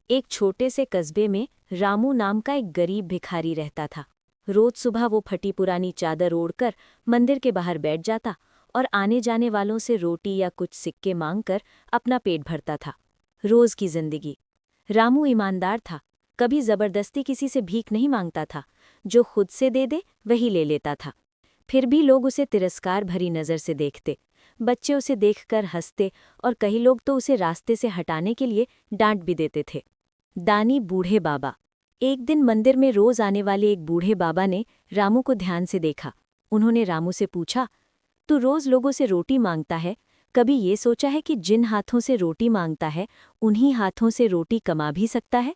एक छोटे से कस्बे में रामू नाम का एक गरीब भिखारी रहता था। रोज सुबह वो फटी पुरानी चादर ओढ़कर मंदिर के बाहर बैठ जाता और आने जाने वालों से रोटी या कुछ सिक्के मांगकर अपना पेट भरता था। रोज की जिंदगी। रामू ईमानदार था, कभी जबरदस्ती किसी से भीख नहीं मांगता था। जो खुद से दे दे वही ले लेता था। फिर भी लोग उसे तिरस्कार भरी नज़र से देखते। बच्चे उसे देखकर हंसते और कई लोग तो उसे रास्ते से हटाने के लिए डांट भी देते थे। दानी बूढ़े बाबा। एक दिन मंदिर में रोज आने वाले एक बूढ़े बाबा ने रामू को ध्यान से देखा। उन्होंने रामू से पूछा, तू रोज लोगों से रोटी मांगता है, कभी ये सोचा है कि जिन हाथों से रोटी मांगता है उन्हीं हाथों से रोटी कमा भी सकता है?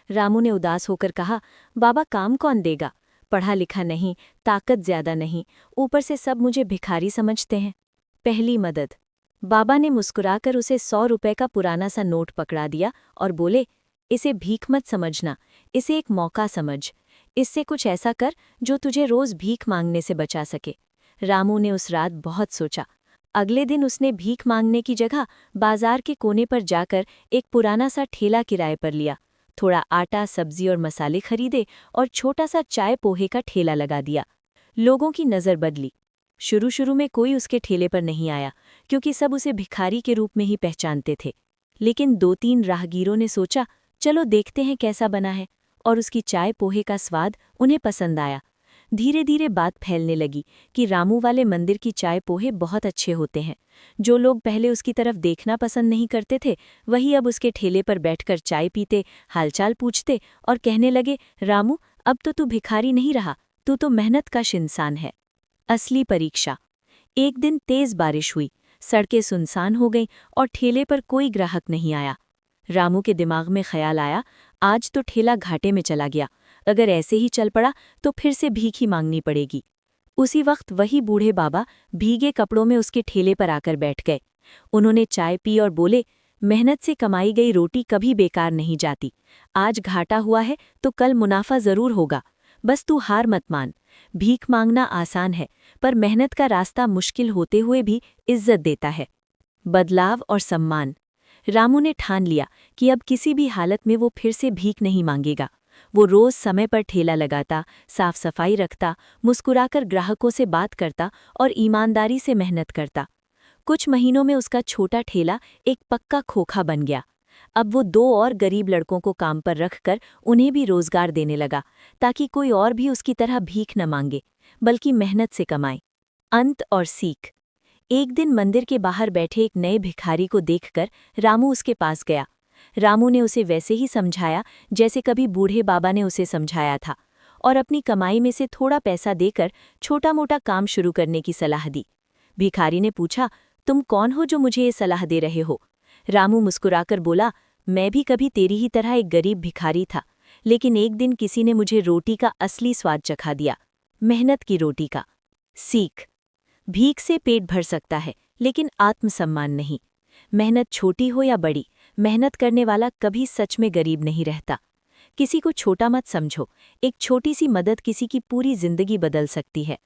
रामू ने उदास होकर कहा, बाबा काम कौन देगा, पढ़ा लिखा नहीं, ताकत ज्यादा नहीं, ऊपर से सब मुझे भिखारी समझते हैं। पहली मदद। बाबा ने मुस्कुराकर उसे 100 रुपए का पुराना सा नोट पकड़ा दिया और बोले, इसे भीख मत समझना, इसे एक मौका समझ। इससे कुछ ऐसा कर जो तुझे रोज भीख मांगने से बचा सके। रामू ने उस रात बहुत सोचा। अगले दिन उसने भीख मांगने की जगह बाजार के कोने पर जाकर एक पुराना सा ठेला किराए पर लिया। थोड़ा आटा, सब्जी और मसाले खरीदे और छोटा सा चाय पोहे का ठेला लगा दिया। लोगों की नज़र बदली। शुरू शुरू में कोई उसके ठेले पर नहीं आया, क्योंकि सब उसे भिखारी के रूप में ही पहचानते थे। लेकिन 2-3 राहगीरों ने सोचा, चलो देखते हैं कैसा बना है, और उसकी चाय पोहे का स्वाद उन्हें पसंद आया। धीरे धीरे बात फैलने लगी कि रामू वाले मंदिर की चाय पोहे बहुत अच्छे होते हैं। जो लोग पहले उसकी तरफ देखना पसंद नहीं करते थे, वही अब उसके ठेले पर बैठकर चाय पीते, हालचाल पूछते और कहने लगे, रामू, अब तो तू भिखारी नहीं रहा, तू तो मेहनतकश इंसान है। असली परीक्षा। एक दिन तेज बारिश हुई, सड़कें सुनसान हो गईं और ठेले पर कोई ग्राहक नहीं आया। रामू के दिमाग में ख्याल आया, आज तो ठेला घाटे में चला गया, अगर ऐसे ही चल पड़ा तो फिर से भीख ही मांगनी पड़ेगी। उसी वक्त वही बूढ़े बाबा भीगे कपड़ों में उसके ठेले पर आकर बैठ गए। उन्होंने चाय पी और बोले, मेहनत से कमाई गई रोटी कभी बेकार नहीं जाती। आज घाटा हुआ है तो कल मुनाफा जरूर होगा, बस तू हार मत मान। भीख मांगना आसान है, पर मेहनत का रास्ता मुश्किल होते हुए भी इज्जत देता है। बदलाव और सम्मान। रामू ने ठान लिया कि अब किसी भी हालत में वो फिर से भीख नहीं मांगेगा। वो रोज समय पर ठेला लगाता, साफ सफाई रखता, मुस्कुराकर ग्राहकों से बात करता और ईमानदारी से मेहनत करता। कुछ महीनों में उसका छोटा ठेला एक पक्का खोखा बन गया। अब वो 2 और गरीब लड़कों को काम पर रखकर उन्हें भी रोजगार देने लगा, ताकि कोई और भी उसकी तरह भीख न मांगे, बल्कि मेहनत से कमाए। अंत और सीख। एक दिन मंदिर के बाहर बैठे एक नए भिखारी को देखकर रामू उसके पास गया। रामू ने उसे वैसे ही समझाया जैसे कभी बूढ़े बाबा ने उसे समझाया था, और अपनी कमाई में से थोड़ा पैसा देकर छोटा मोटा काम शुरू करने की सलाह दी। भिखारी ने पूछा, तुम कौन हो जो मुझे ये सलाह दे रहे हो? रामू मुस्कुराकर बोला, मैं भी कभी तेरी ही तरह एक गरीब भिखारी था, लेकिन एक दिन किसी ने मुझे रोटी का असली स्वाद चखा दिया, मेहनत की रोटी का। सीख। भीख से पेट भर सकता है, लेकिन आत्मसम्मान नहीं। मेहनत छोटी हो या बड़ी, मेहनत करने वाला कभी सच में गरीब नहीं रहता। किसी को छोटा मत समझो, एक छोटी सी मदद किसी की पूरी जिंदगी बदल सकती है।